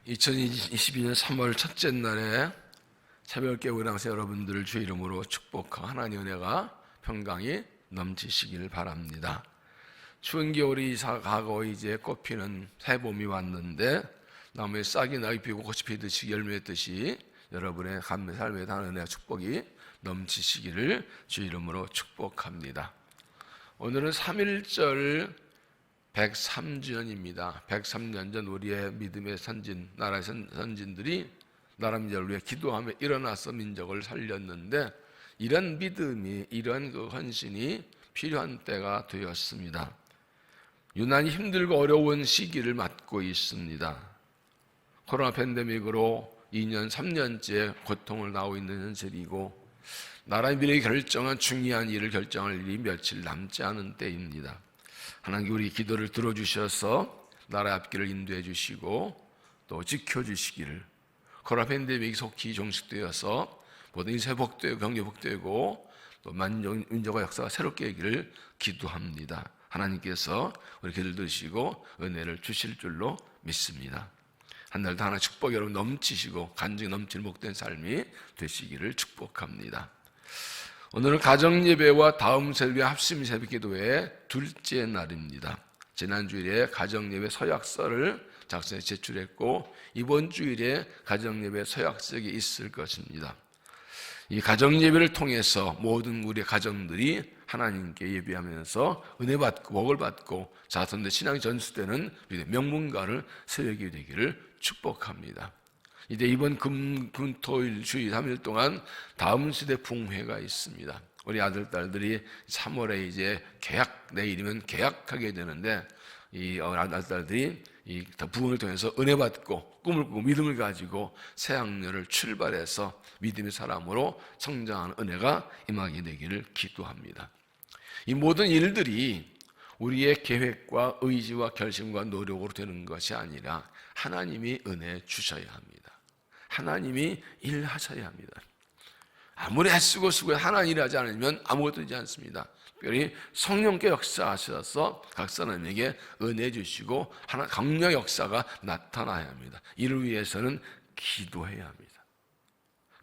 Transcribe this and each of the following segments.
2022년 3월 첫째 날에 새벽 깨우랑서 여러분들을 주의 이름으로 축복하고 하나님의 은혜가 평강이 넘치시길 바랍니다. 추운 겨울이 가고 이제 꽃피는 새봄이 왔는데 나무에 싹이 나게 피고 꽃이 피듯이 열매했듯이 여러분의 삶에 대한 은혜와 축복이 넘치시기를 주의 이름으로 축복합니다. 오늘은 3.1절 103주년입니다. 103년 전 우리의 믿음의 선진, 나라의 선진들이 나라 민족을 위해 기도하며 일어나서 민족을 살렸는데 이런 믿음이, 이런 그 헌신이 필요한 때가 되었습니다. 유난히 힘들고 어려운 시기를 맞고 있습니다. 코로나 팬데믹으로 2년, 3년째 고통을 나오고 있는 현실이고 나라의 미래를 결정한 중요한 일을 결정할 일이 며칠 남지 않은 때입니다. 하나님 우리 기도를 들어주셔서 나라의 앞길을 인도해 주시고 또 지켜주시기를, 코로나 팬데믹이 속히 종식되어서 모든 일이 회복되고 경제 회복되고 또 민족의 역사가 새롭게 되기를 기도합니다. 하나님께서 우리 기도를 들으시고 은혜를 주실 줄로 믿습니다. 한 날도 하나 축복이 여러분 넘치시고 간증이 넘치는 복된 삶이 되시기를 축복합니다. 오늘은 가정예배와 다음 새벽 합심 새벽 기도의 둘째 날입니다. 지난 주일에 가정예배 서약서를 작성해 제출했고 이번 주일에 가정예배 서약서가 있을 것입니다. 이 가정예배를 통해서 모든 우리 가정들이 하나님께 예배하면서 은혜 받고 복을 받고 자손들 신앙이 전수되는 명문가를 세우게 되기를 축복합니다. 이제 이번 금토일 주일 3일 동안 다음 시대 붕회가 있습니다. 우리 아들 딸들이 3월에 이제 내일이면 계약하게 되는데 이 아들 딸들이 이 부흥을 통해서 은혜 받고 꿈을 꾸고 믿음을 가지고 새 학년을 출발해서 믿음의 사람으로 성장하는 은혜가 임하게 되기를 기도합니다. 이 모든 일들이 우리의 계획과 의지와 결심과 노력으로 되는 것이 아니라 하나님이 은혜 주셔야 합니다. 하나님이 일하셔야 합니다. 아무리 애쓰고 쓰고 하나님 일하지 않으면 아무것도 되지 않습니다. 특별히 성령께 역사하셔서 각 사람에게 은혜 주시고 하나 강력 역사가 나타나야 합니다. 이를 위해서는 기도해야 합니다.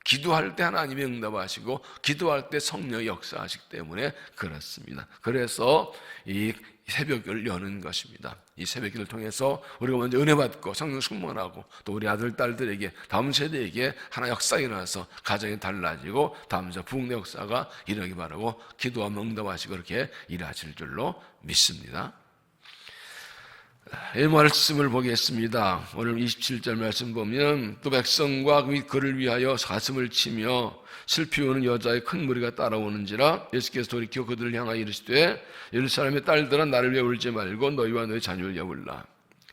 기도할 때 하나님이 응답하시고 기도할 때 성령이 역사하시기 때문에 그렇습니다. 그래서 이 새벽을 여는 것입니다. 이 새벽을 통해서 우리가 먼저 은혜 받고 성령 충만하고 또 우리 아들 딸들에게 다음 세대에게 하나 역사가 일어나서 가정이 달라지고 다음 세 부흥의 역사가 일어나기 바라고 기도하면 응답하시고 그렇게 일하실 줄로 믿습니다. 이 말씀을 보겠습니다. 오늘 27절 말씀 보면 또 백성과 그를 위하여 가슴을 치며 슬피 우는 여자의 큰 무리가 따라오는지라 예수께서 돌이켜 그들을 향하여 이르시되 예루살렘의 딸들아 나를 위해 울지 말고 너희와 너희 자녀를 위해 울라.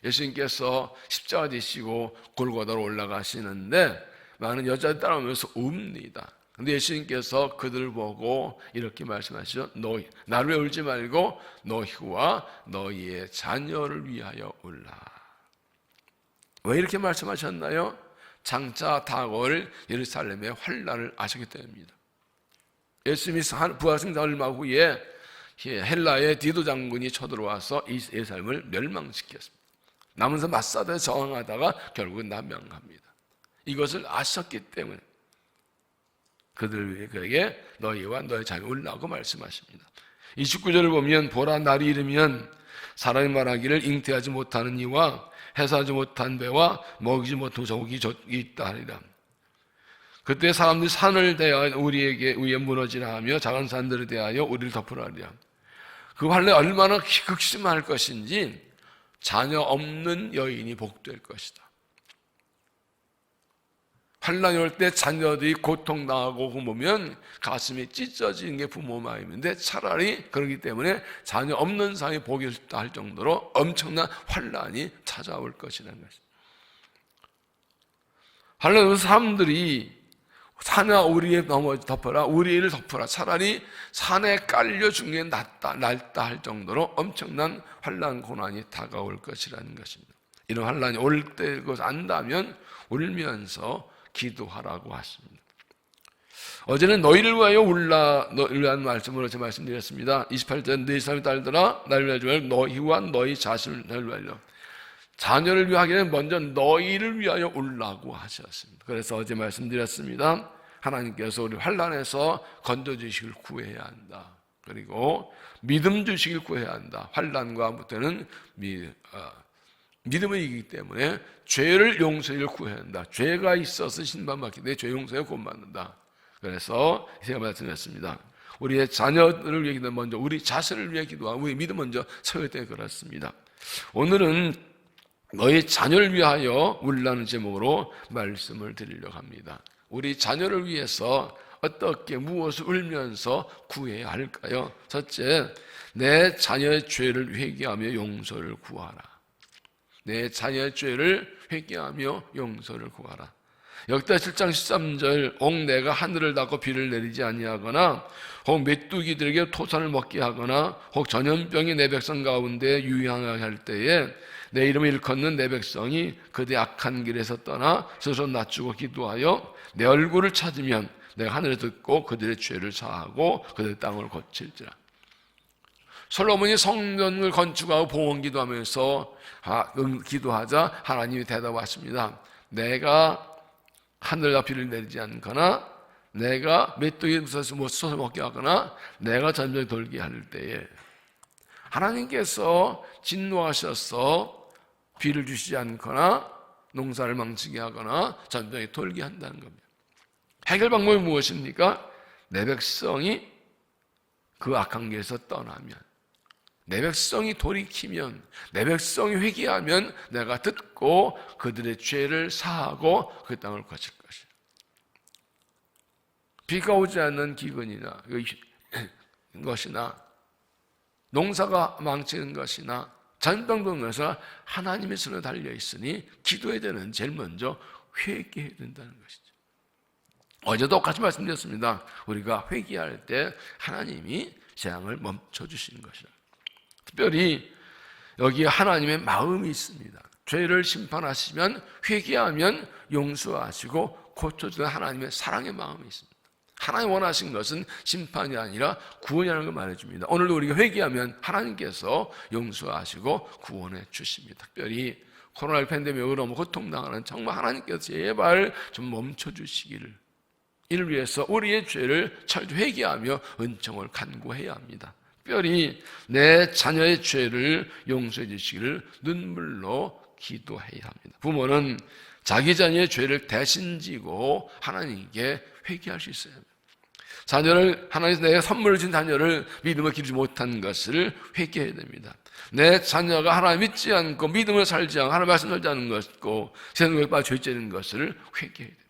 예수님께서 십자가 지시고 골고다로 올라가시는데 많은 여자들이 따라오면서 웁니다. 근데 예수님께서 그들을 보고 이렇게 말씀하시죠. 너희 나를 위해 울지 말고 너희와 너희의 자녀를 위하여 울라. 왜 이렇게 말씀하셨나요? 장차 다가올 예루살렘의 환난을 아시기 때문입니다. 예수님이 부활승자 얼마 후에 헬라의 디도 장군이 쳐들어와서 이 예루살렘을 멸망시켰습니다. 남은 마사드에 저항하다가 결국은 남명합니다. 이것을 아셨기 때문에 그들 위해 그에게 너희와 너희 자녀 울라고 말씀하십니다. 29절을 보면 보라 날이 이르면 사람이 말하기를 잉태하지 못하는 이와 해사하지 못한 배와 먹이지 못한 조국이 있다 하리라. 그때 사람들이 산을 대하여 우리에게 위에 무너지라 하며 작은 산들에 대하여 우리를 덮으라 하리라. 그 환난이 얼마나 극심할 것인지 자녀 없는 여인이 복될 것이다. 환난이 올 때 자녀들이 고통당하고 보면 가슴이 찢어지는 게 부모 마음인데 차라리 그러기 때문에 자녀 없는 사람이 복이 있다 할 정도로 엄청난 환난이 찾아올 것이라는 것입니다. 환난이 오면서 사람들이 산아 우리에 넘어 덮어라 우리를 덮어라 차라리 산에 깔려 죽는 게 낫다 할 정도로 엄청난 환난 고난이 다가올 것이라는 것입니다. 이런 환난이 올 때 그것을 안다면 울면서 기도하라고 하십니다. 어제는 너희를 위하여 울라 너희라는 말씀으로 제가 말씀드렸습니다. 28절 너희 사람의 딸들아 나를 위하여 너희와 너희 자신을 위하여 자녀를 위하기는 먼저 너희를 위하여 울라고 하셨습니다. 그래서 어제 말씀드렸습니다. 하나님께서 우리 환난에서 건져주시길 구해야 한다. 그리고 믿음 주시길 구해야 한다. 환난과 붙는 믿음을 이기기 때문에 죄를 용서를 구해야 한다. 죄가 있어서 신방받기 때문에 죄 용서에 곧받는다. 그래서 제가 말씀드렸습니다. 우리의 자녀들을 위해 기도하면 먼저 우리 자신을 위해 기도하고 우리 믿음 먼저 세울 때 그렇습니다. 오늘은 너희 자녀를 위하여 울라는 제목으로 말씀을 드리려고 합니다. 우리 자녀를 위해서 어떻게 무엇을 울면서 구해야 할까요? 첫째, 내 자녀의 죄를 회개하며 용서를 구하라. 내 자녀의 죄를 회개하며 용서를 구하라. 역대 7장 13절 혹 내가 하늘을 닫고 비를 내리지 아니하거나 혹 메뚜기들에게 토산을 먹게 하거나 혹 전염병이 내 백성 가운데 유행하게 할 때에 내 이름을 일컫는 내 백성이 그들의 악한 길에서 떠나 스스로 낮추고 기도하여 내 얼굴을 찾으면 내가 하늘을 듣고 그들의 죄를 사하고 그들의 땅을 고칠지라. 솔로몬이 성전을 건축하고 봉헌 기도하면서 기도하자 하나님이 대답하십니다. 내가 하늘과 비를 내리지 않거나 내가 메뚜기 쏟아 먹게 하거나 내가 전쟁을 돌게 할 때에 하나님께서 진노하셔서 비를 주시지 않거나 농사를 망치게 하거나 전쟁에 돌게 한다는 겁니다. 해결 방법이 무엇입니까? 내 백성이 그 악한 길에서 떠나면, 내 백성이 돌이키면, 내 백성이 회개하면 내가 듣고 그들의 죄를 사하고 그 땅을 고칠 것이다. 비가 오지 않는 기근이나 것이나 농사가 망치는 것이나 전병도 것이나 하나님의 손에 달려있으니 기도해야 되는 제일 먼저 회개해야 된다는 것이죠. 어제도 똑같이 말씀드렸습니다. 우리가 회개할 때 하나님이 재앙을 멈춰주시는 것이다. 특별히 여기에 하나님의 마음이 있습니다. 죄를 심판하시면 회개하면 용서하시고 고쳐주는 하나님의 사랑의 마음이 있습니다. 하나님 원하신 것은 심판이 아니라 구원이라는 걸 말해줍니다. 오늘도 우리가 회개하면 하나님께서 용서하시고 구원해 주십니다. 특별히 코로나 팬데믹으로 너무 고통당하는 정말 하나님께서 제발 좀 멈춰주시기를, 이를 위해서 우리의 죄를 철저히 회개하며 은총을 간구해야 합니다. 특별히 내 자녀의 죄를 용서해 주시기를 눈물로 기도해야 합니다. 부모는 자기 자녀의 죄를 대신 지고 하나님께 회개할 수 있어야 합니다. 자녀를, 하나님께서 내가 선물을 준 자녀를 믿음을 기르지 못한 것을 회개해야 됩니다. 내 자녀가 하나님 믿지 않고 믿음을 살지 않고 하나님 말씀 살지 않는 것고 세상에 빠져 죄 짓는 것을 회개해야 됩니다.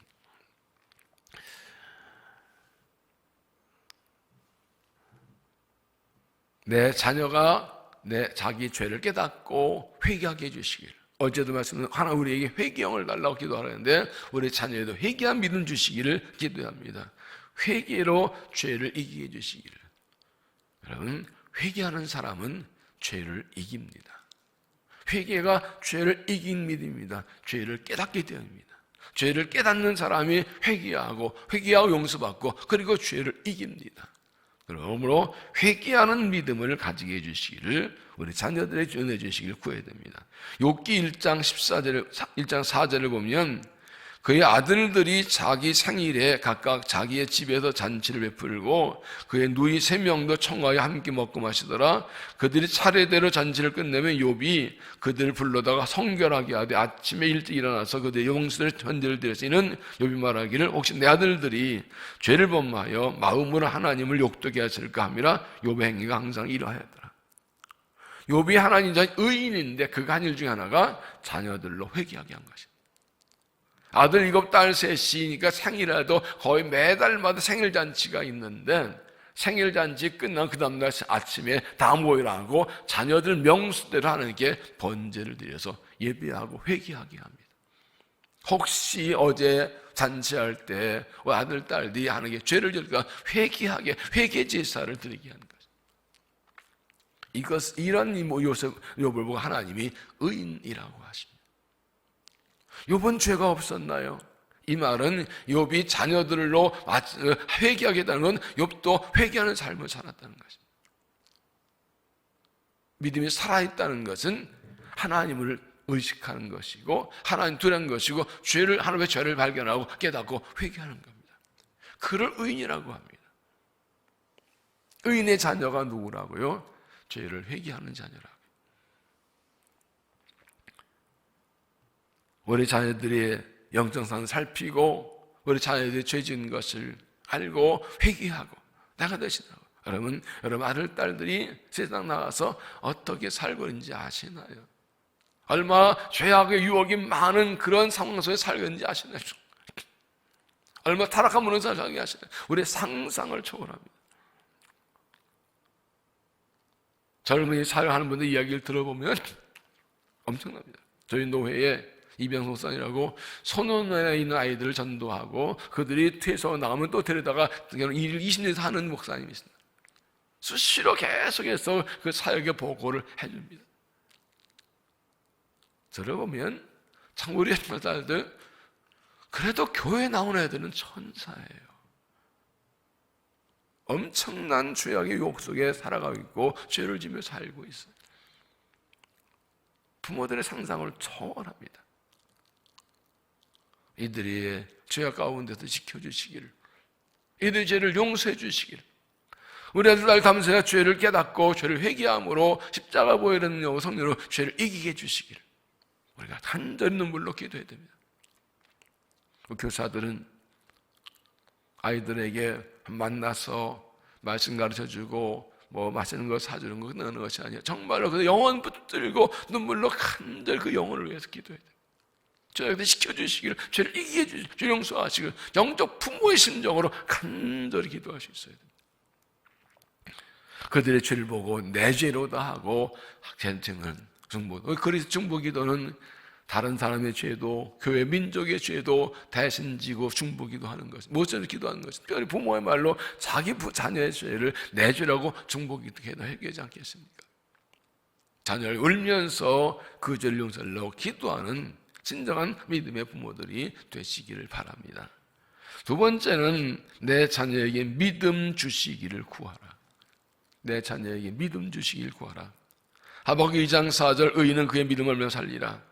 내 자녀가 자기 죄를 깨닫고 회개하게 해주시길. 어제도 말씀은 하나님 우리에게 회개형을 달라고 기도하는데 우리 자녀에도 회개한 믿음 주시기를 기도합니다. 회개로 죄를 이기게 해주시기를. 여러분, 회개하는 사람은 죄를 이깁니다. 회개가 죄를 이긴 믿음입니다. 죄를 깨닫게 되옵니다. 죄를 깨닫는 사람이 회개하고 용서받고 그리고 죄를 이깁니다. 그러므로 회개하는 믿음을 가지게 해주시기를 우리 자녀들에게 은혜 주시기를 구해야 됩니다. 욥기 1장 4절을 보면 그의 아들들이 자기 생일에 각각 자기의 집에서 잔치를 베풀고 그의 누이 3명도 청하여 함께 먹고 마시더라. 그들이 차례대로 잔치를 끝내면 욥이 그들을 불러다가 성결하게 하되 아침에 일찍 일어나서 그들의 용수를 전제를 드려서 이는 욥이 말하기를 혹시 내 아들들이 죄를 범하여 마음으로 하나님을 욕되게 하실까 함이라. 욥의 행위가 항상 이러하였더라. 욥이 하나님 의인인데 그 한 일 중에 하나가 자녀들로 회개하게 한 것입니다. 아들 7, 딸 3이니까 생일에도 거의 매달마다 생일잔치가 있는데 생일잔치 끝난 그 다음날 아침에 다 모이라고 자녀들 명수대로 하나님께 번제를 드려서 예배하고 회개하게 합니다. 혹시 어제 잔치할 때 아들, 딸들이 하나님께 죄를 지을까 회개하게 회개 제사를 드리게 하는 것입니다. 이런 욥을 보고 하나님이 의인이라고 하십니다. 욥은 죄가 없었나요? 이 말은 욥이 자녀들로 회개하겠다는 건 욥도 회개하는 삶을 살았다는 것입니다. 믿음이 살아있다는 것은 하나님을 의식하는 것이고 하나님 두려운 것이고 하나님의 죄를 발견하고 깨닫고 회개하는 겁니다. 그를 의인이라고 합니다. 의인의 자녀가 누구라고요? 죄를 회개하는 자녀라고. 우리 자녀들의 영적상을 살피고 우리 자녀들이 죄 지은 것을 알고 회개하고 내가 대신하고. 여러분 아들, 딸들이 세상 나가서 어떻게 살고 있는지 아시나요? 얼마나 죄악의 유혹이 많은 그런 상황 속에 살고 있는지 아시나요? 얼마나 타락한 문을 살게 하시나요? 우리의 상상을 초월합니다. 젊은이 사역하는 분들 이야기를 들어보면 엄청납니다. 저희 노회에 이병성 목사님이라고 소년원에 있는 아이들을 전도하고 그들이 퇴소 나가면 또 데려다가 일을 20년에서 하는 목사님이 있습니다. 수시로 계속해서 그 사역의 보고를 해줍니다. 들어보면 참 우리 딸들 그래도 교회 나오는 애들은 천사예요. 엄청난 죄악의 유혹 속에 살아가고 있고 죄를 지며 살고 있어요. 부모들의 상상을 초월합니다. 이들이 죄악 가운데서 지켜주시기를, 이들의 죄를 용서해 주시기를, 우리 아들 담세가 죄를 깨닫고 죄를 회개함으로 십자가 보혈의 성령으로 죄를 이기게 해주시기를 우리가 간절히 눈물로 기도해야 됩니다. 교사들은 아이들에게 만나서 말씀 가르쳐주고 뭐 맛있는 거 사주는 거 그런 것이 아니에요. 정말로 그 영혼 붙들고 눈물로 간절히 그 영혼을 위해서 기도해야 돼요. 저희한테 시켜주시기를, 죄를 이기게 해주시기를, 죄 용서하시기를 영적 부모의 심정으로 간절히 기도할 수 있어야 됩니다. 그들의 죄를 보고 내 죄로다 하고 견증은 중보. 그리스 중보 기도는 다른 사람의 죄도 교회 민족의 죄도 대신 지고 중보기도 하는 것, 무엇을 기도하는 것이 특별히 부모의 말로 자기 자녀의 죄를 내 죄라고 중보기도 회개하지 않겠습니까? 자녀를 울면서 그 죄를 용서하려고 기도하는 진정한 믿음의 부모들이 되시기를 바랍니다. 두 번째는 내 자녀에게 믿음 주시기를 구하라. 내 자녀에게 믿음 주시기를 구하라. 하박국 2장 4절 의인은 그의 믿음을 알며 살리라.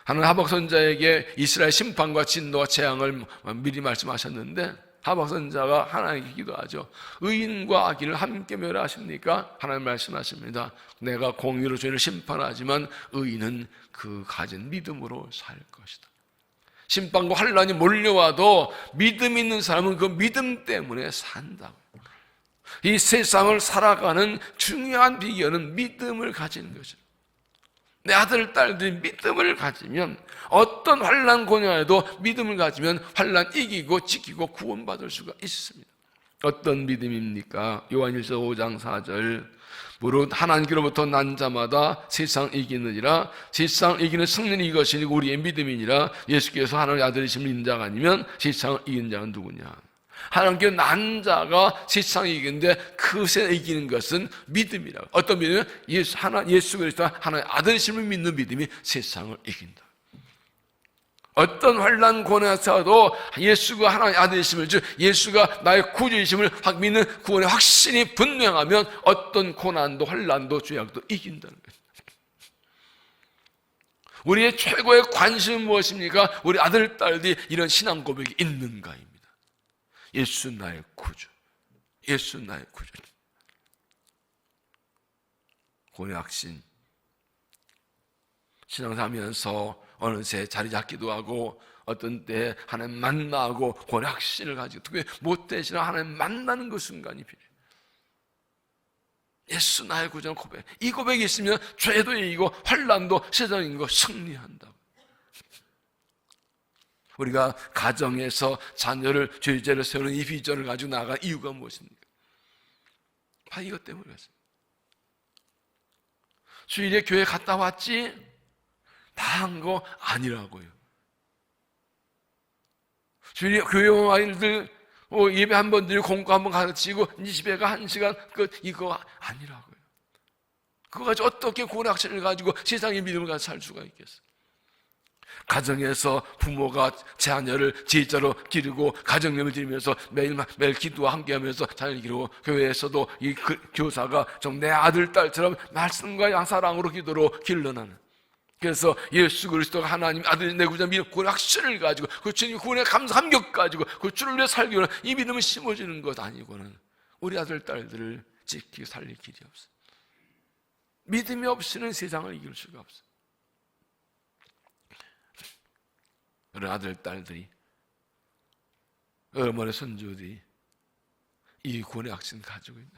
하나님 하박국 선지자에게 이스라엘 심판과 진노와 재앙을 미리 말씀하셨는데 하박국 선지자가 하나님께 기도하죠. 의인과 악인을 함께 멸하십니까? 하나님 말씀하십니다. 내가 공의로 죄를 심판하지만 의인은 그 가진 믿음으로 살 것이다. 심판과 환난이 몰려와도 믿음 있는 사람은 그 믿음 때문에 산다고. 이 세상을 살아가는 중요한 비결은 믿음을 가지는 것입니다. 내 아들, 딸들이 믿음을 가지면 어떤 환난 고난에도 믿음을 가지면 환난 이기고 지키고 구원받을 수가 있습니다. 어떤 믿음입니까? 요한일서 5장 4절 무릇 하나님께로부터 난 자마다 세상 이기느니라. 세상 이기는 승리는 이것이니 우리의 믿음이니라. 예수께서 하나님의 아들이심을 믿는 자가 아니면 세상을 이긴 자는 누구냐? 하나님께 난 자가 세상을 이기는데 그것에 이기는 것은 믿음이라고. 어떤 믿음이면 예수 그리스도 하나님의 아들이심을 믿는 믿음이 세상을 이긴다. 어떤 환난 고난에서도 예수가 하나님의 아들이심을, 즉 예수가 나의 구주이심을 믿는 구원의 확신이 분명하면 어떤 고난도 환난도 죄악도 이긴다는 거예요. 우리의 최고의 관심은 무엇입니까? 우리 아들, 딸들이 이런 신앙 고백이 있는가입니다. 예수 나의 구주, 예수 나의 구주. 구원의 확신. 신앙하면서 어느새 자리 잡기도 하고 어떤 때 하나님 만나고 구원의 확신을 가지고 특히 못 되시나 하나님 만나는 그 순간이 필요해요. 예수 나의 구주는 고백. 이 고백이 있으면 죄도 이기고 환난도 세상인 거 승리한다고. 우리가 가정에서 자녀를 죄죄를 세우는 이 비전을 가지고 나아간 이유가 무엇입니까? 바로 이것 때문에 그렇습니다. 주일에 교회 갔다 왔지? 다 한 거 아니라고요. 주일에 교회 온 아이들 예배 한 번 드리고 공과 한 번 가르치고 이제 집에 가 1시간 끝, 이거 아니라고요. 그거 가지고 어떻게 구원의 확신을 가지고 세상의 믿음을 가지고 살 수가 있겠어요? 가정에서 부모가 자녀를 제자로 기르고 가정예배를 드리면서 매일 기도와 함께하면서 자녀를 기르고 교회에서도 이 교사가 좀 내 아들 딸처럼 말씀과 사랑으로 기도로 길러나는 그래서 예수 그리스도가 하나님 아들이 내 구주자 믿는 구원의 확신을 가지고 그 주님 구원의 감격 가지고 그 주를 위해 살기 위해 이 믿음을 심어주는 것 아니고는 우리 아들 딸들을 지키고 살릴 길이 없어요. 믿음이 없이는 세상을 이길 수가 없어요. 우리 아들 딸들이 어머니 손주들이 이 구원의 확신 가지고 있는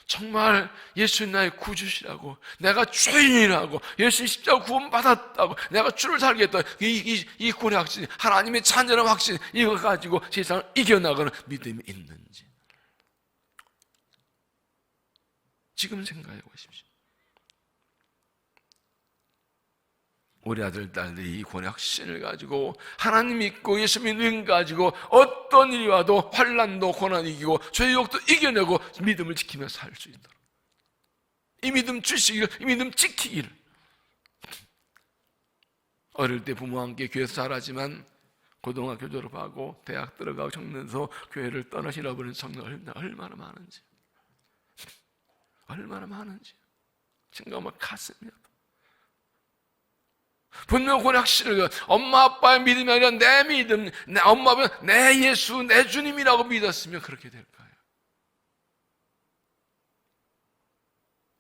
정말 예수님 나의 구주시라고 내가 죄인이라고 예수님 십자가 구원받았다고 내가 주를 살겠다 이 구원의 확신 하나님의 찬전한 확신 이거 가지고 세상을 이겨나가는 믿음이 있는지 지금 생각해 보십시오. 우리 아들 딸들이 이 구원의 확신을 가지고 하나님 믿고 예수 믿는 가지고 어떤 일이 와도 환난도 고난 이기고 죄의 욕도 이겨내고 믿음을 지키며 살 수 있도록 이 믿음 주시기를 이 믿음 지키기를 어릴 때 부모와 함께 교회에서 자라지만 고등학교 졸업하고 대학 들어가고 청년에서 교회를 떠나시라 버린 성도가 얼마나 많은지 생각하면 가슴이 아파. 분명 구원의 확신을 엄마 아빠의 믿음이 아니라 내 믿음 내 엄마 아빠는 내 예수 내 주님이라고 믿었으면 그렇게 될까요?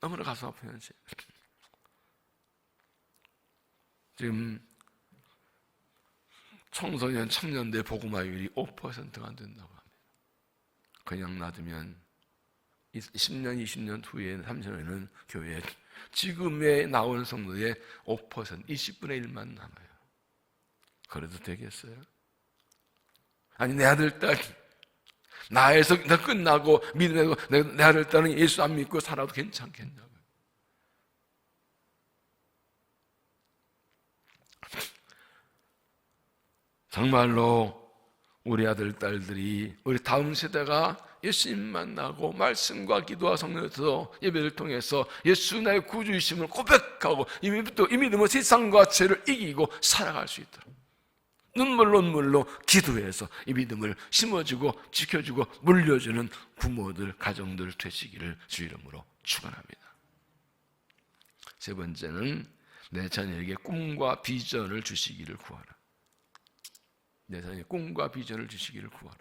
너무나 가슴 아픈 현실. 지금 청소년 청년대 복음화율이 5%가 안 된다고 합니다. 그냥 놔두면 10년 20년 후에 30년에는 교회에 지금에 나오는 성도의 5% 20분의 1만 남아요. 그래도 되겠어요? 아니 내 아들 딸 나에서 끝나고 믿음에서 내 아들 딸은 예수 안 믿고 살아도 괜찮겠냐고요. 정말로 우리 아들 딸들이 우리 다음 세대가 예수님 만나고 말씀과 기도와 성령에서 예배를 통해서 예수 나의 구주이심을 고백하고 이 믿음은 세상과 죄를 이기고 살아갈 수 있도록 눈물로 기도해서 이 믿음을 심어주고 지켜주고 물려주는 부모들 가정들 되시기를 주 이름으로 축원합니다. 세 번째는 내 자녀에게 꿈과 비전을 주시기를 구하라. 내 자녀에게 꿈과 비전을 주시기를 구하라.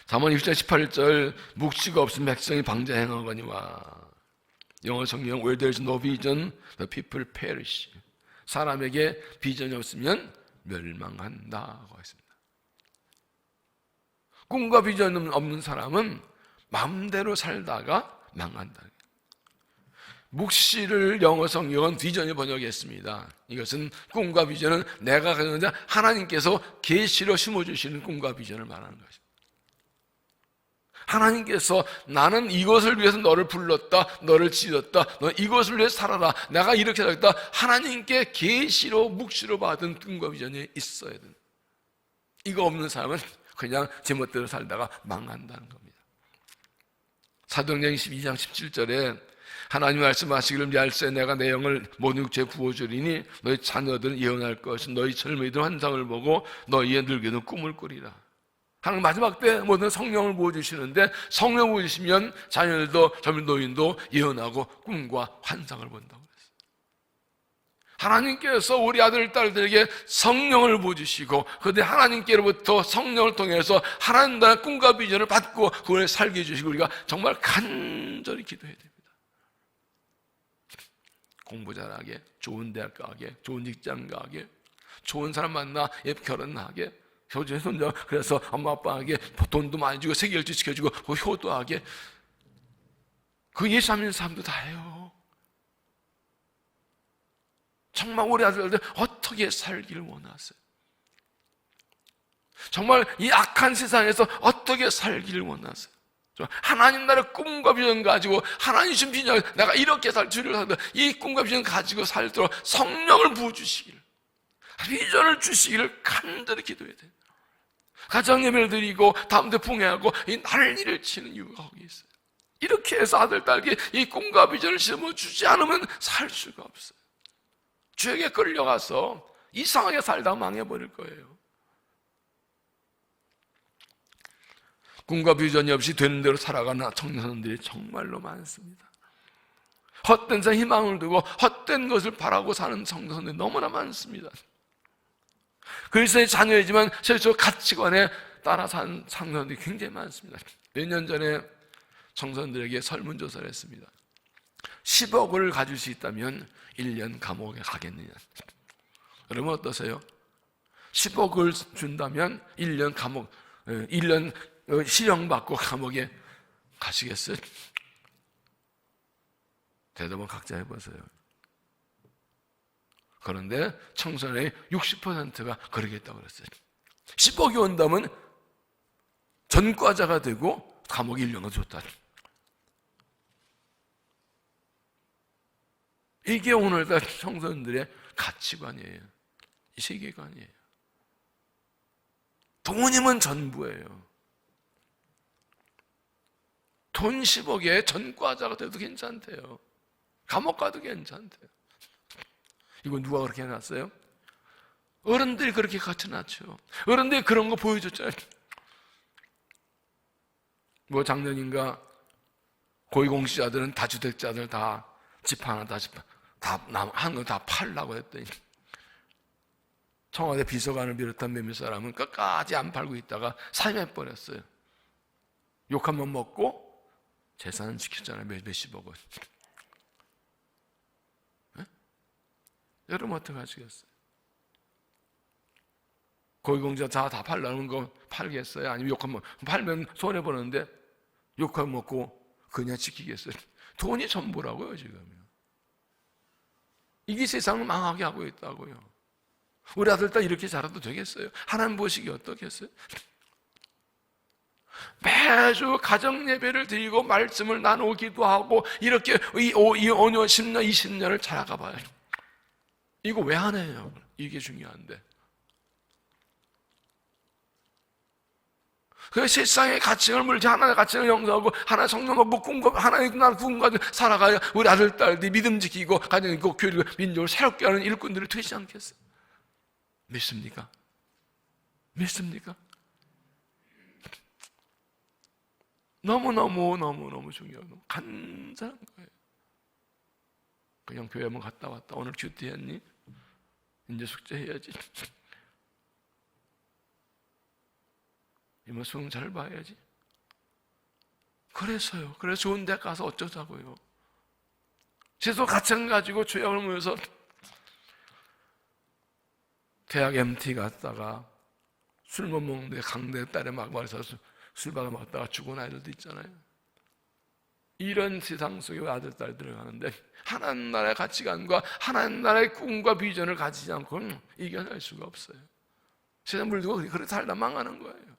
잠언 6장 18절 묵시가 없으면 백성이 방자 행하거니와 영어 성경 Where there is no vision, the people perish. 사람에게 비전이 없으면 멸망한다고 했습니다. 꿈과 비전 없는 사람은 마음대로 살다가 망한다. 묵시를 영어 성경은 비전이 번역했습니다. 이것은 꿈과 비전은 내가 가졌는데 하나님께서 계시로 심어주시는 꿈과 비전을 말하는 것입니다. 하나님께서 나는 이것을 위해서 너를 불렀다, 너를 지었다, 너 이것을 위해서 살아라, 내가 이렇게 살겠다. 하나님께 계시로 묵시로 받은 꿈과 비전이 있어야 된다. 이거 없는 사람은 그냥 제멋대로 살다가 망한다는 겁니다. 사도행전 12장 17절에 하나님 말씀하시기를 얄세 내가 내 영을 모든 육체에 부어주리니 너희 자녀들은 예언할 것이 너희 젊은이들 환상을 보고 너희의 늙게는 꿈을 꾸리라. 하나님 마지막 때 모든 성령을 부어주시는데 성령 부어주시면 자녀들도 젊은 노인도 예언하고 꿈과 환상을 본다고 했어요. 하나님께서 우리 아들 딸들에게 성령을 부어주시고 그런데 하나님께로부터 성령을 통해서 하나님 나라의 꿈과 비전을 받고 그걸 살게 해주시고 우리가 정말 간절히 기도해야 됩니다. 공부 잘하게, 좋은 대학 가게, 좋은 직장 가게, 좋은 사람 만나 결혼하게, 효주의 손자 그래서 엄마 아빠에게 돈도 많이 주고 세계일주 시켜주고 효도하게. 그 예수 믿는 사람도 다 해요. 정말 우리 아들들 어떻게 살기를 원하세요? 정말 이 악한 세상에서 어떻게 살기를 원하세요? 하나님 나라의 꿈과 비전 가지고 하나님 주신 비전 내가 이렇게 살 줄을 알고 이 꿈과 비전 가지고 살도록 성령을 부어주시기를 비전을 주시기를 간절히 기도해야 돼요. 가정 예배를 드리고 다음때 풍해하고 이 난리를 치는 이유가 거기 있어요. 이렇게 해서 아들 딸에게 이 꿈과 비전을 심어주지 않으면 살 수가 없어요. 죄에 끌려가서 이상하게 살다 망해버릴 거예요. 꿈과 비전이 없이 되는 대로 살아가는 청년들이 정말로 많습니다. 헛된 사 희망을 두고 헛된 것을 바라고 사는 성도들이 너무나 많습니다. 그리스도의 자녀이지만 세속 가치관에 따라 사는 성도들이 굉장히 많습니다. 몇 년 전에 청소년들에게 설문조사를 했습니다. 10억을 가질 수 있다면 1년 감옥에 가겠느냐. 여러분 어떠세요? 10억을 준다면 1년 감옥, 1년 실형받고 감옥에 가시겠어요? 대답은 각자 해보세요. 그런데 청소년의 60%가 그러겠다고 그랬어요. 10억이 온다면 전과자가 되고 감옥에 1년가 좋다. 이게 오늘날 청소년들의 가치관이에요. 이 세계관이에요. 돈이면 전부예요. 돈 10억에 전과자가 돼도 괜찮대요. 감옥 가도 괜찮대요. 이거 누가 그렇게 해놨어요? 어른들이 그렇게 갖춰놨죠. 어른들이 그런 거 보여줬잖아요. 뭐 작년인가 고위공직자들은 다주택자들 다 집 하나 다 한 거 다 팔라고 했더니 청와대 비서관을 비롯한 몇몇 사람은 끝까지 안 팔고 있다가 사임해버렸어요. 욕 한번 먹고 재산은 지켰잖아요. 몇십억을. 네? 여러분 어떻게 하시겠어요? 고위공직자 다 팔라는 거 팔겠어요? 아니면 욕 한번 팔면 손해보는데 욕 한번 먹고 그냥 지키겠어요? 돈이 전부라고요 지금. 이게 세상을 망하게 하고 있다고요. 우리 아들 딸 이렇게 자라도 되겠어요? 하나님 보시기 어떻겠어요? 매주 가정 예배를 드리고 말씀을 나누고 기도하고 이렇게 5년, 10년, 20년을 자라가 봐요. 이거 왜 안 해요? 이게 중요한데. 그 세상의 가치를 물지 하나의 가치를 영성하고 하나의 성령과 묶은 거 하나의 나라 구원 가지고 살아가야 우리 아들 딸들이 믿음 지키고 가정 있고 교리고 민족을 새롭게 하는 일꾼들이 되지 않겠어요? 믿습니까? 믿습니까? 너무 중요해요. 너무 간절한 거예요. 그냥 교회 한번 갔다 왔다. 오늘 큐티 했니? 이제 숙제해야지. 이모 수능 잘 봐야지. 그래서요. 그래서 좋은 데 가서 어쩌자고요. 제도 가창 가지고 죄악을 모여서 대학 MT 갔다가 술 못 먹는데 강대 딸에 막 말해서 술 받아 먹다가 죽은 아이들도 있잖아요. 이런 세상 속에 아들 딸 들어가는데 하나님 나라의 가치관과 하나님 나라의 꿈과 비전을 가지지 않고는 이겨낼 수가 없어요. 세상 물들고 그렇게 살다 망하는 거예요.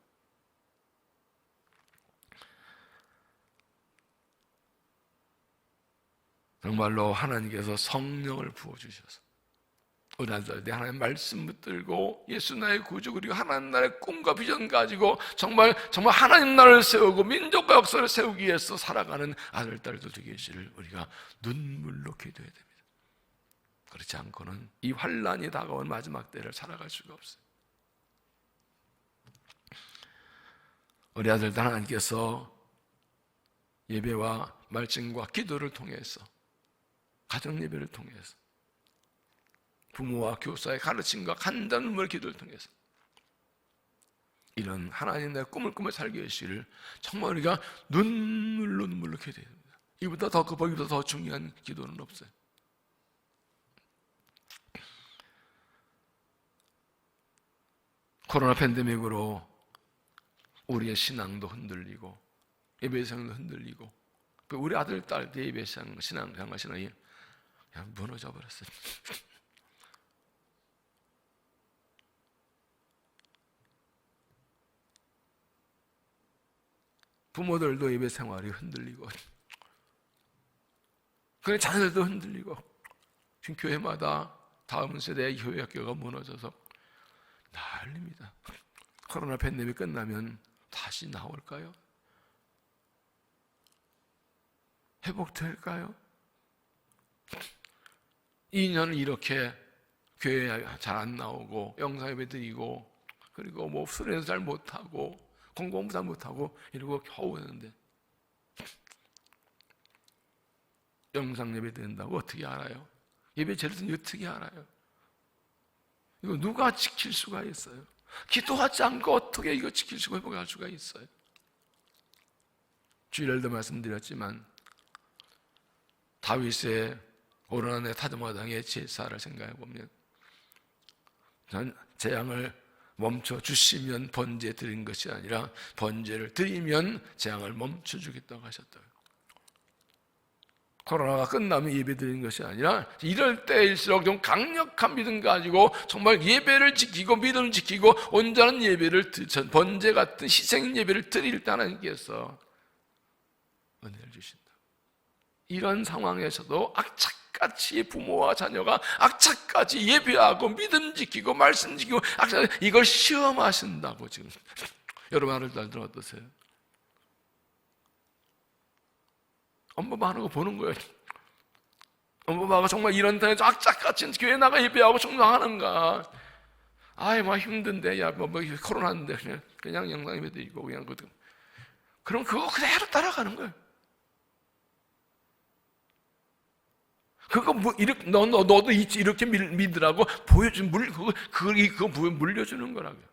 정말로 하나님께서 성령을 부어주셔서 우리 아들들이 하나님의 말씀 붙들고 예수 나의 구주 그리고 하나님 나라의 꿈과 비전 가지고 정말 하나님 나라를 세우고 민족과 역사를 세우기 위해서 살아가는 아들 딸도 되기를 우리가 눈물로 기도해야 됩니다. 그렇지 않고는 이 환란이 다가온 마지막 때를 살아갈 수가 없어요. 우리 아들들 하나님께서 예배와 말씀과 기도를 통해서 가정 예배를 통해서 부모와 교사의 가르침과 간단 눈물 기도를 통해서 이런 하나님의 꿈을 살게 하시기를 정말 우리가 눈물로 기도해야 됩니다. 이보다 더 급하고 이보다 더 중요한 기도는 없어요. 코로나 팬데믹으로 우리의 신앙도 흔들리고 예배생도 흔들리고 우리 아들 딸 예배생 신앙과 신앙이 그냥 무너져 버렸어요. 부모들도 예배 생활이 흔들리고 그래 자녀들도 흔들리고 지금 교회마다 다음 세대의 교회 학교가 무너져서 난립니다. 코로나 팬데믹 끝나면 다시 나올까요? 회복될까요? 2년을 이렇게 교회 잘 안 나오고 영상예배 드리고 그리고 뭐 수련도 잘 못하고 공부도 잘 못하고 이러고 겨우 오는데 영상 예배 드린다고 어떻게 알아요? 예배 제를 어떻게 알아요? 이거 누가 지킬 수가 있어요? 기도하지 않고 어떻게 이거 지킬 수가 회복할 수가 있어요? 주일날도 말씀드렸지만 다윗의 오르난의 타드마당의 제사를 생각해 보면 재앙을 멈춰 주시면 번제 드린 것이 아니라 번제를 드리면 재앙을 멈춰 주겠다고 하셨다. 코로나가 끝나면 예배 드리는 것이 아니라 이럴 때일수록 좀 강력한 믿음 가지고 정말 예배를 지키고 믿음을 지키고 온전한 예배를 번제 같은 희생 예배를 드릴 때 하나님께서 은혜를 주신다. 이런 상황에서도 악착같이 부모와 자녀가 악착같이 예배하고 믿음 지키고 말씀 지키고 이걸 시험하신다고 지금 여러분 하는 날들 어떠세요? 엄마 하는 거 보는 거예요. 엄마가 정말 이런 데서 악착같이 교회 나가 예배하고 충성하는가? 아이 막 힘든데 뭐 코로나인데 그냥 영상 예배 드리고 그냥 그럼 그거 그대로 따라가는 거예요. 그거 뭐 이렇게 너도 이렇게 믿으라고 보여준 그거 물려주는 거라고요.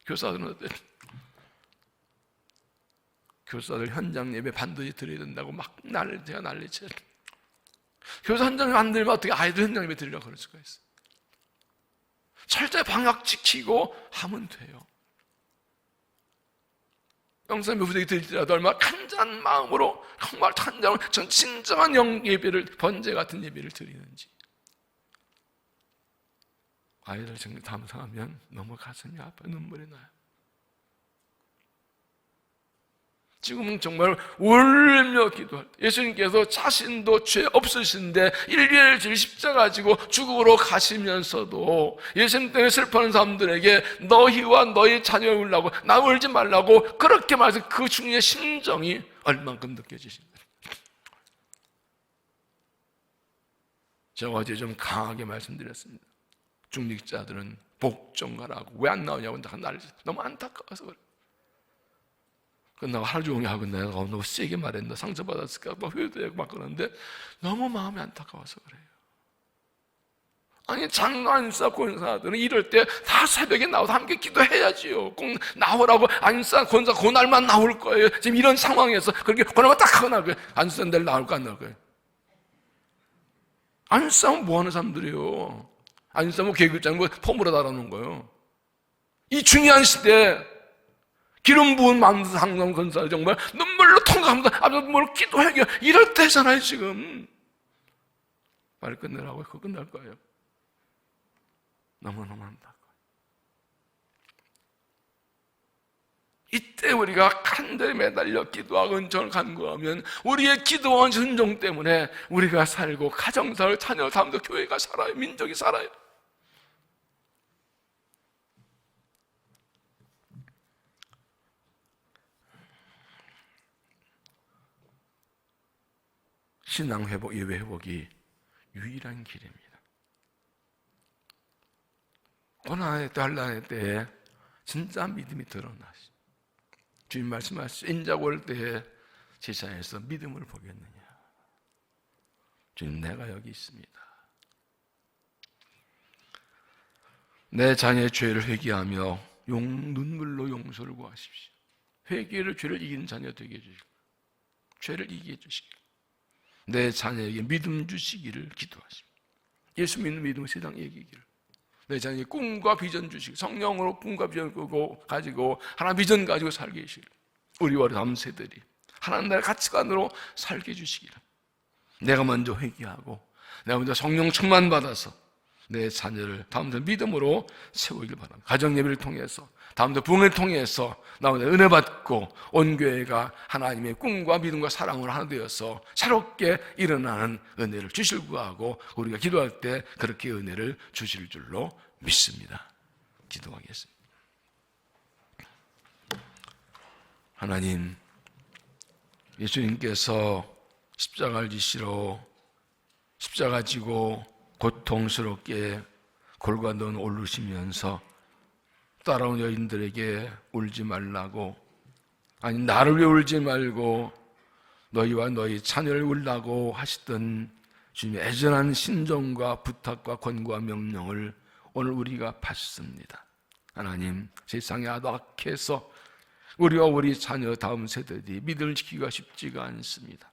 교사들은 어때? 교사들 현장 예배 반드시 드려야 된다고 막 제가 난리쳐요. 교사 현장 예배 안 드리면 어떻게 아이들 현장 예배 드리려고 그럴 수가 있어요. 철저히 방역 지키고 하면 돼요. 영상 예배 부대기 드리더라도 얼마나 간절한 마음으로 정말 찬장으로 전 진정한 예배를 번제 같은 예배를 드리는지 아이들 정말 감상하면 너무 가슴이 아파 눈물이 나요. 지금은 정말 울며 기도할 때 예수님께서 자신도 죄 없으신데 일일을 질 십자가 지고 죽으러 가시면서도 예수님 때문에 슬퍼하는 사람들에게 너희와 너희 자녀를 울라고 나 울지 말라고 그렇게 말해서 그 주님의 심정이 얼만큼 느껴지십니까? 제가 어제 좀 강하게 말씀드렸습니다. 중직자들은 복종가라고 왜 안 나오냐고 너무 안타까워서 그래요. 끝나고 하루 종일 하고 내가 너무 세게 말했나 상처받았을까 막 회도하고 막 그러는데 너무 마음이 안타까워서 그래요. 아니 장로안사 권사들은 이럴 때 다 새벽에 나와서 함께 기도해야지요. 꼭 나오라고 안사 권사 그날만 나올 거예요. 지금 이런 상황에서 그렇게 그날만 딱 하고 나올 거예요. 안사 내일 나올까 안 나올 거예요. 안사면 뭐 하는 사람들이에요. 안사면 계급장 뭐 폼으로 달아놓은 거예요. 이 중요한 시대에 기름 부은 만사 상담 권사 정말 눈물로 통과합니다. 아주 뭘 기도하게 이럴 때잖아요 지금. 빨리 끝내라고 그거 끝날 거예요. 너무너무 안타까워요. 이때 우리가 간절히 매달려 기도하고 은총을 간구하면 우리의 기도와 순종 때문에 우리가 살고 가정사를 자녀 삶도 교회가 살아요. 민족이 살아요. 신앙 회복, 예배 회복이 유일한 길입니다. 고난의 때, 환난의 때에 진짜 믿음이 드러나시. 주님 말씀하시죠. 인자가 올 때에 제사에서 믿음을 보겠느냐. 주님 내가 여기 있습니다. 내 자녀의 죄를 회개하며 눈물로 용서를 구하십시오. 회개를 죄를 이기는 자녀 되게 해주시고 죄를 이기게 해주시고 내 자녀에게 믿음 주시기를 기도하십니다. 예수 믿는 믿음을 세상에 이기기를. 내 자녀에게 꿈과 비전 주시고 성령으로 꿈과 비전을 가지고 하나님 비전 가지고 살게 해주시기를. 우리와 다음 세대들이 하나님 나라의 가치관으로 살게 해주시기를. 내가 먼저 회개하고 내가 먼저 성령 충만 받아서 내 자녀를 다음부터 믿음으로 세우길 바랍니다. 가정 예배를 통해서 다음부터 부흥을 통해서 나오는 은혜 받고 온 교회가 하나님의 꿈과 믿음과 사랑으로 하나 되어서 새롭게 일어나는 은혜를 주실 구하고 우리가 기도할 때 그렇게 은혜를 주실 줄로 믿습니다. 기도하겠습니다. 하나님, 예수님께서 십자가를 지시러 십자가 지고 고통스럽게 골고루 오르시면서 따라온 여인들에게 울지 말라고, 아니 나를 왜 울지 말고 너희와 너희 자녀를 울라고 하시던 주님의 애절한 신정과 부탁과 권고와 명령을 오늘 우리가 받습니다. 하나님, 세상이 아주 악해서 우리와 우리 자녀 다음 세대들이 믿음을 지키기가 쉽지가 않습니다.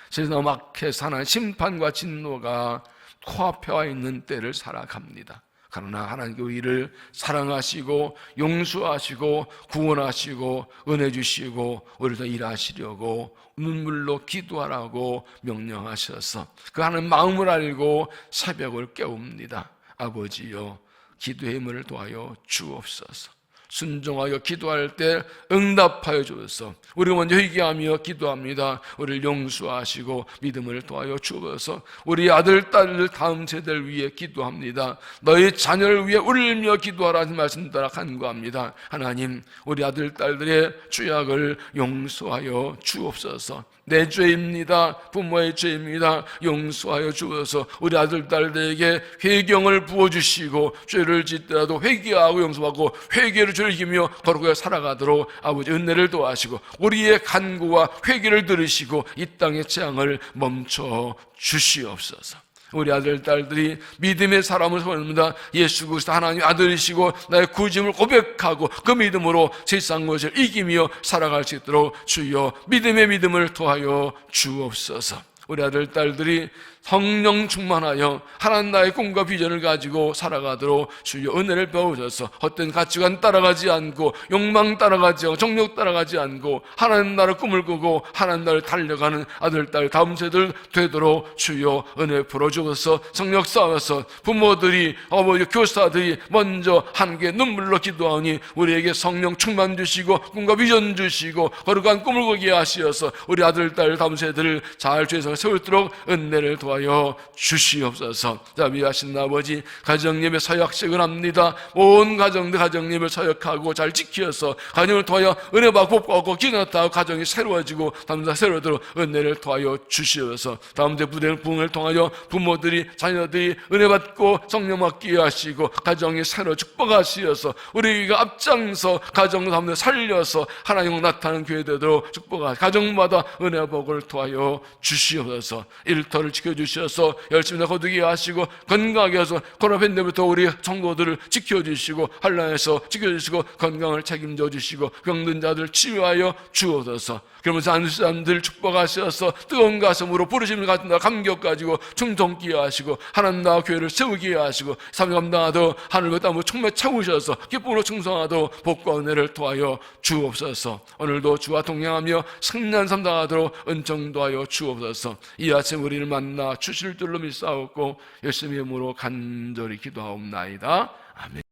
세상 악해서 하나님 심판과 진노가 코앞에 와 있는 때를 살아갑니다. 그러나 하나님께 우리를 사랑하시고 용서하시고 구원하시고 은혜 주시고 우리를 더 일하시려고 눈물로 기도하라고 명령하셔서 그 하는 마음을 알고 새벽을 깨웁니다. 아버지여, 기도의 힘을 도하여 주옵소서. 순종하여 기도할 때 응답하여 주옵소서. 우리가 먼저 회개하며 기도합니다. 우리를 용서하시고 믿음을 도하여 주옵소서. 우리 아들, 딸을 다음 세대를 위해 기도합니다. 너희 자녀를 위해 울며 기도하라는 말씀 따라 간구합니다. 하나님, 우리 아들, 딸들의 죄악을 용서하여 주옵소서. 내 죄입니다. 부모의 죄입니다. 용서하여 주어서 우리 아들, 딸들에게 회경을 부어주시고 죄를 짓더라도 회개하고 용서하고 회개로 죄를 이기며 거룩하게 살아가도록 아버지 은혜를 도와시고 우리의 간구와 회개를 들으시고 이 땅의 재앙을 멈춰 주시옵소서. 우리 아들, 딸들이 믿음의 사람을 소원합니다. 예수 그리스도 하나님의 아들이시고 나의 구주임을 고백하고 그 믿음으로 세상 것을 이기며 살아갈 수 있도록 주여 믿음의 믿음을 더하여 주옵소서. 우리 아들, 딸들이 성령 충만하여 하나님 나의 꿈과 비전을 가지고 살아가도록 주여 은혜를 베어주셔서 헛된 가치관 따라가지 않고 욕망 따라가지 않고 정욕 따라가지 않고 하나님 나라의 꿈을 꾸고 하나님 나라를 달려가는 아들, 딸 다음 세대들 되도록 주여 은혜 풀어주셔서 성령 쌓아서 부모들이 어머니 교사들이 먼저 함께 눈물로 기도하니 우리에게 성령 충만 주시고 꿈과 비전 주시고 거룩한 꿈을 꾸게 하시어서 우리 아들, 딸 다음 세대를 잘 죄성을 세울도록 은혜를 도와주시옵소서. 주시옵소서. 자, 위하신 아버지, 가정예배 서약식을 합니다. 온 가정들 가정예배 서약하고 잘 지켜서 가정을 통하여 은혜 받고 복 받고 기도하고 가정이 새로워지고 담사 새로도록 은혜를 도하여 주시옵소서. 다음 주 부흥을 통하여 부모들이 자녀들이 은혜 받고 성령 받게 하시고 가정이 새로 축복하시어서 우리가 앞장서 가정 가운데 살려서 하나님 나타나는 교회 되도록 축복하시고 가정마다 은혜 복을 도하여 주시옵소서. 일터를 지켜주셔서 열심히 거두게 하시고 건강하게 해서 코로나 팬데믹부터 우리 성도들을 지켜주시고 한란에서 지켜주시고 건강을 책임져 주시고 병든 자들 치유하여 주옵소서. 그러면서 안 사람들 축복하셔서 뜨거운 가슴으로 부르심을 가진 감격 가지고 충성케 하시고 하나님 나라 교회를 세우게 하시고 삶을 감당하도 하늘과 땅으로 충만히 채우셔서 기쁨으로 충성하도 복과 은혜를 도하여 주옵소서. 오늘도 주와 동행하며 승리한 삶 당하도록 은총 도하여 주옵소서. 이 아침 우리를 만나 주실 줄로 믿사옵고 예수님의 이름으로 간절히 기도하옵나이다. 아멘.